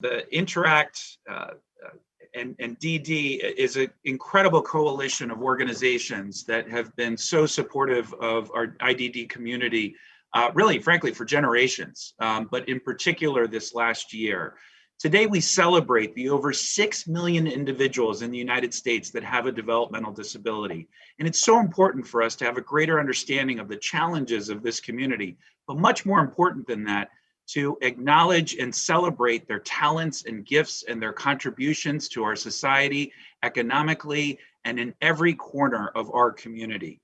The Interact and DD is an incredible coalition of organizations that have been so supportive of our IDD community, really, frankly, for generations, but in particular this last year. Today, we celebrate the over 6 million individuals in the United States that have a developmental disability. And it's so important for us to have a greater understanding of the challenges of this community, but much more important than that, to acknowledge and celebrate their talents and gifts and their contributions to our society economically and in every corner of our community.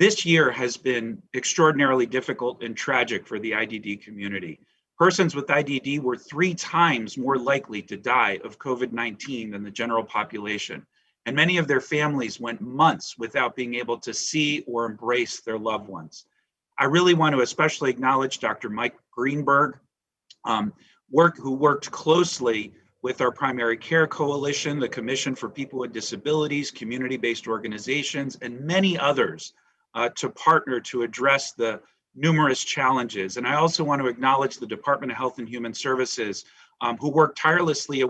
This year has been extraordinarily difficult and tragic for the IDD community. Persons with IDD were 3 times more likely to die of COVID-19 than the general population, and many of their families went months without being able to see or embrace their loved ones. I really want to especially acknowledge Dr. Mike Greenberg, who worked closely with our Primary Care Coalition, the Commission for People with Disabilities, community-based organizations, and many others to partner to address the numerous challenges. And I also want to acknowledge the Department of Health and Human Services, who worked tirelessly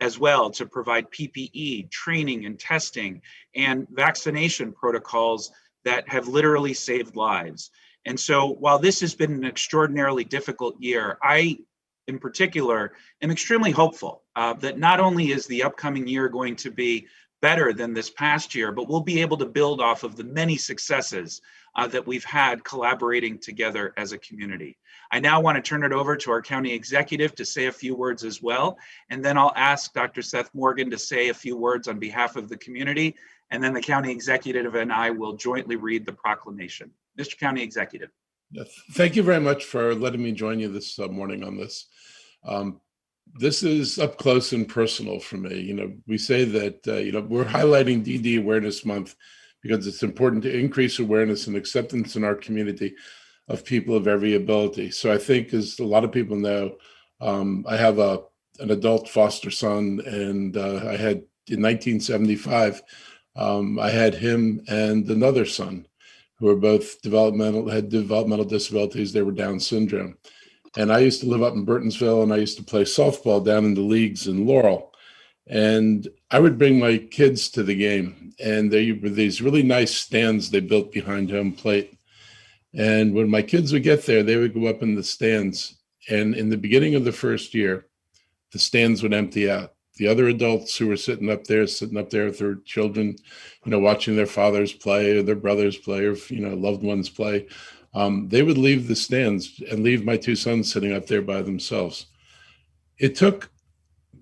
as well to provide PPE, training and testing, and vaccination protocols that have literally saved lives. And so while this has been an extraordinarily difficult year, I, in particular, am extremely hopeful that not only is the upcoming year going to be better than this past year, but we'll be able to build off of the many successes that we've had collaborating together as a community. I now want to turn it over to our county executive to say a few words as well, and then I'll ask Dr. Seth Morgan to say a few words on behalf of the community, and then the county executive and I will jointly read the proclamation. Mr. County Executive. Yes. Thank you very much for letting me join you this morning on this. This is up close and personal for me. We say that, we're highlighting DD Awareness Month because it's important to increase awareness and acceptance in our community of people of every ability. So I think, as a lot of people know, I have an adult foster son, and I had, in 1975, I had him and another son who were both had developmental disabilities. They were Down syndrome. And I used to live up in Burtonsville, and I used to play softball down in the leagues in Laurel. And I would bring my kids to the game, and there were these really nice stands they built behind home plate. And when my kids would get there, they would go up in the stands. And in the beginning of the first year, the stands would empty out. The other adults who were sitting up there with their children, watching their fathers play or their brothers play or, loved ones play, they would leave the stands and leave my 2 sons sitting up there by themselves. It took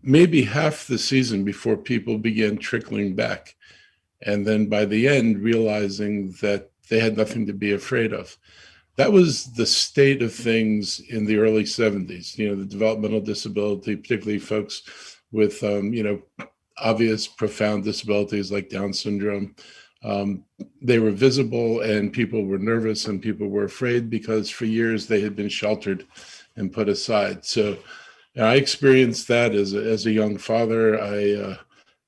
maybe half the season before people began trickling back. And then by the end, realizing that they had nothing to be afraid of. That was the state of things in the early 70s, the developmental disability, particularly folks with, obvious profound disabilities like Down syndrome. They were visible, and people were nervous and people were afraid because for years they had been sheltered and put aside. So I experienced that as a young father.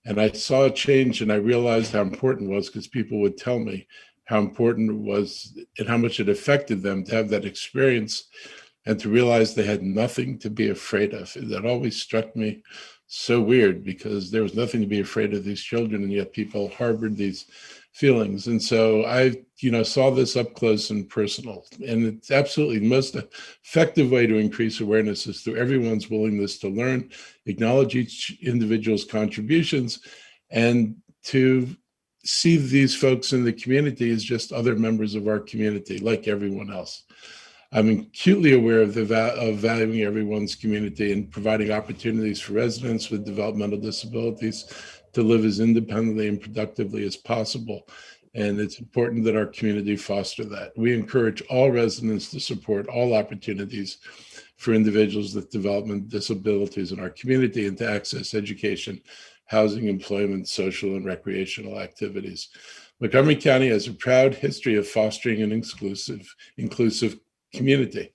And I saw a change, and I realized how important it was because people would tell me how important it was and how much it affected them to have that experience and to realize they had nothing to be afraid of. That always struck me so weird because there was nothing to be afraid of these children, and yet people harbored these feelings. And so I, saw this up close and personal. And it's absolutely the most effective way to increase awareness is through everyone's willingness to learn, acknowledge each individual's contributions, and to see these folks in the community as just other members of our community, like everyone else. I'm acutely aware of valuing everyone's community and providing opportunities for residents with developmental disabilities to live as independently and productively as possible. And it's important that our community foster that. We encourage all residents to support all opportunities for individuals with developmental disabilities in our community and to access education, housing, employment, social, and recreational activities. Montgomery County has a proud history of fostering an inclusive community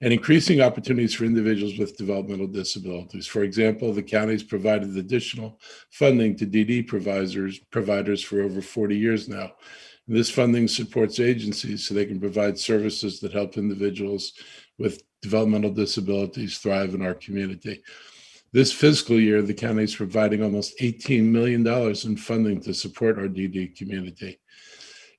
and increasing opportunities for individuals with developmental disabilities. For example, the county's provided additional funding to DD providers for over 40 years now. And this funding supports agencies so they can provide services that help individuals with developmental disabilities thrive in our community. This fiscal year, the county is providing almost $18 million in funding to support our DD community.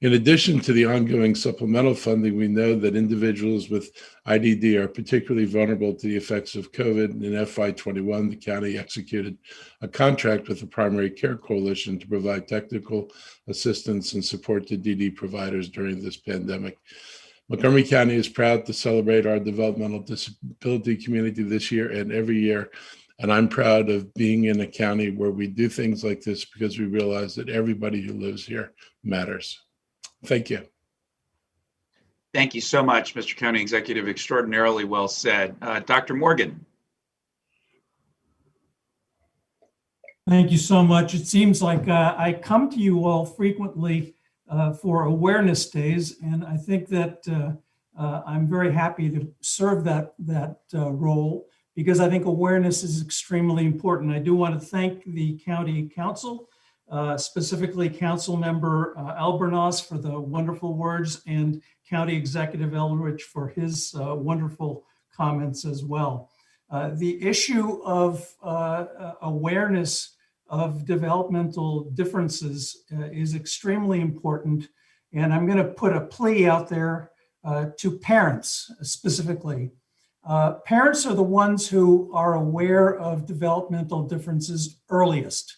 In addition to the ongoing supplemental funding, we know that individuals with IDD are particularly vulnerable to the effects of COVID. In FY21, the county executed a contract with the Primary Care Coalition to provide technical assistance and support to DD providers during this pandemic. Montgomery County is proud to celebrate our developmental disability community this year and every year. And I'm proud of being in a county where we do things like this because we realize that everybody who lives here matters. Thank you. Thank you so much, Mr. County Executive. Extraordinarily well said. Dr. Morgan. Thank you so much. It seems like I come to you all frequently for awareness days, and I think that I'm very happy to serve that role because I think awareness is extremely important. I do want to thank the County Council, specifically Council Member Albornoz for the wonderful words, and County Executive Elrich for his wonderful comments as well. The issue of awareness of developmental differences is extremely important. And I'm going to put a plea out there to parents specifically. Parents are the ones who are aware of developmental differences earliest.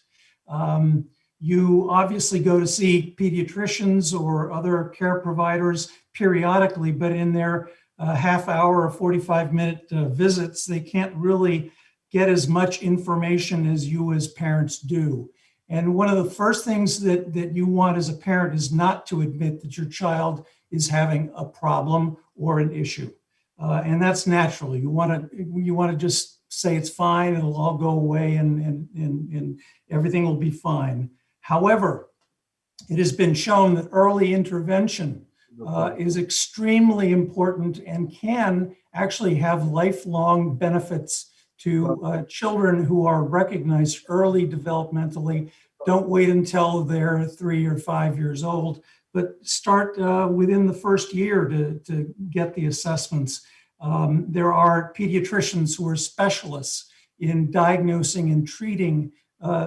You obviously go to see pediatricians or other care providers periodically, but in their half hour or 45-minute visits, they can't really get as much information as you as parents do. And one of the first things that you want as a parent is not to admit that your child is having a problem or an issue. And that's natural. You want to just say it's fine, it'll all go away and everything will be fine. However, it has been shown that early intervention is extremely important and can actually have lifelong benefits to children who are recognized early developmentally. Don't wait until they're 3 or 5 years old, but start within the first year to get the assessments. There are pediatricians who are specialists in diagnosing and treating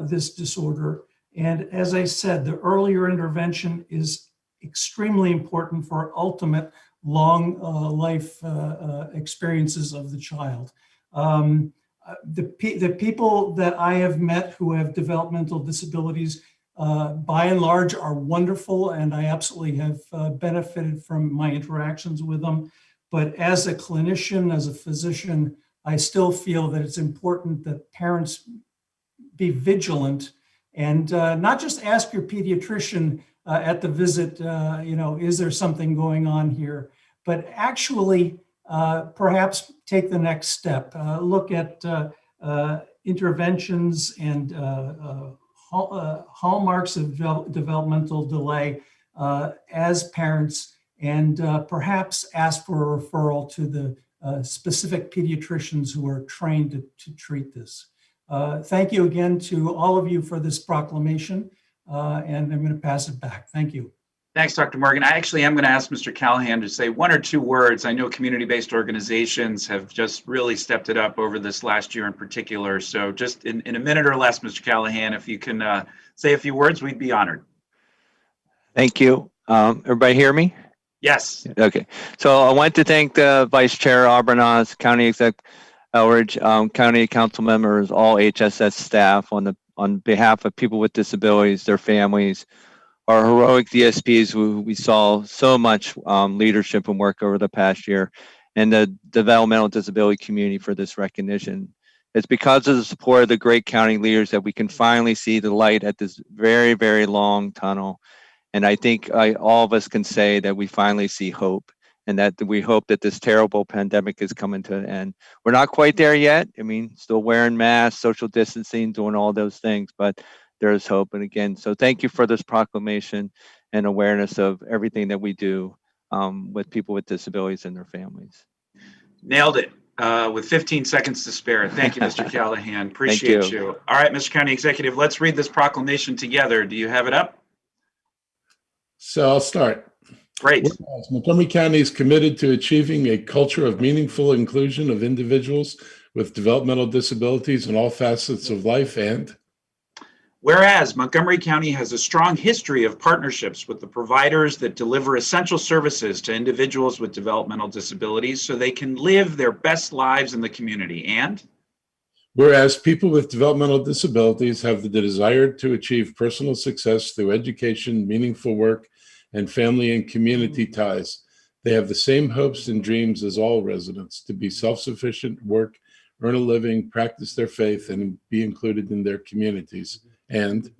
this disorder. And as I said, the earlier intervention is extremely important for ultimate long life experiences of the child. The people that I have met who have developmental disabilities, by and large, are wonderful, and I absolutely have benefited from my interactions with them. But as a clinician, as a physician, I still feel that it's important that parents be vigilant and not just ask your pediatrician at the visit, is there something going on here, but actually perhaps take the next step. Look at interventions and hallmarks of developmental delay as parents, and perhaps ask for a referral to the specific pediatricians who are trained to treat this. Thank you again to all of you for this proclamation, and I'm going to pass it back. Thank you. Thanks, Dr. Morgan. I actually am going to ask Mr. Callahan to say one or two words. I know community-based organizations have just really stepped it up over this last year in particular. So just in a minute or less, Mr. Callahan, if you can say a few words, we'd be honored. Thank you. Everybody hear me? Yes. Okay. So I want to thank the Vice Chair Albornoz, County Exec Elrich, County Council members, all HSS staff on behalf of people with disabilities, their families, our heroic DSPs, who we saw so much leadership and work over the past year, and the developmental disability community for this recognition. It's because of the support of the great county leaders that we can finally see the light at this very, very long tunnel. And I think all of us can say that we finally see hope, and that we hope that this terrible pandemic is coming to an end. We're not quite there yet. I mean, still wearing masks, social distancing, doing all those things, but there is hope. And again, so thank you for this proclamation and awareness of everything that we do with people with disabilities and their families. Nailed it with 15 seconds to spare. Thank you, Mr. Callahan. Appreciate you. All right, Mr. County Executive, let's read this proclamation together. Do you have it up? So I'll start. Great. Montgomery County is committed to achieving a culture of meaningful inclusion of individuals with developmental disabilities in all facets of life, and whereas Montgomery County has a strong history of partnerships with the providers that deliver essential services to individuals with developmental disabilities so they can live their best lives in the community, and whereas people with developmental disabilities have the desire to achieve personal success through education, meaningful work, and family and community ties, they have the same hopes and dreams as all residents to be self-sufficient, work, earn a living, practice their faith, and be included in their communities. And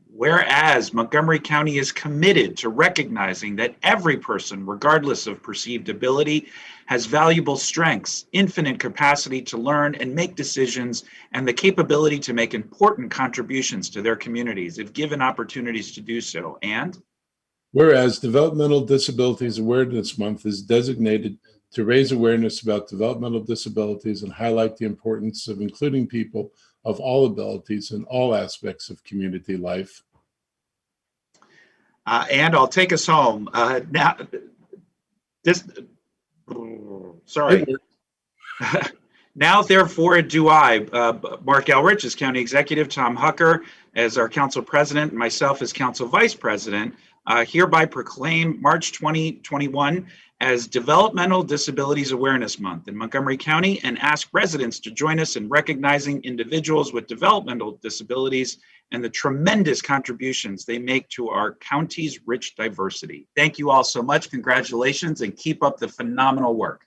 whereas Montgomery County is committed to recognizing that every person, regardless of perceived ability, has valuable strengths, infinite capacity to learn and make decisions, and the capability to make important contributions to their communities if given opportunities to do so. And whereas Developmental Disabilities Awareness Month is designated to raise awareness about developmental disabilities and highlight the importance of including people of all abilities in all aspects of community life. And I'll take us home. Now, this, sorry. Now, therefore, do I, Mark Elrich as County Executive, Tom Hucker as our Council President, and myself as Council Vice President, hereby proclaim March 2021 as Developmental Disabilities Awareness Month in Montgomery County and ask residents to join us in recognizing individuals with developmental disabilities and the tremendous contributions they make to our county's rich diversity. Thank you all so much. Congratulations and keep up the phenomenal work.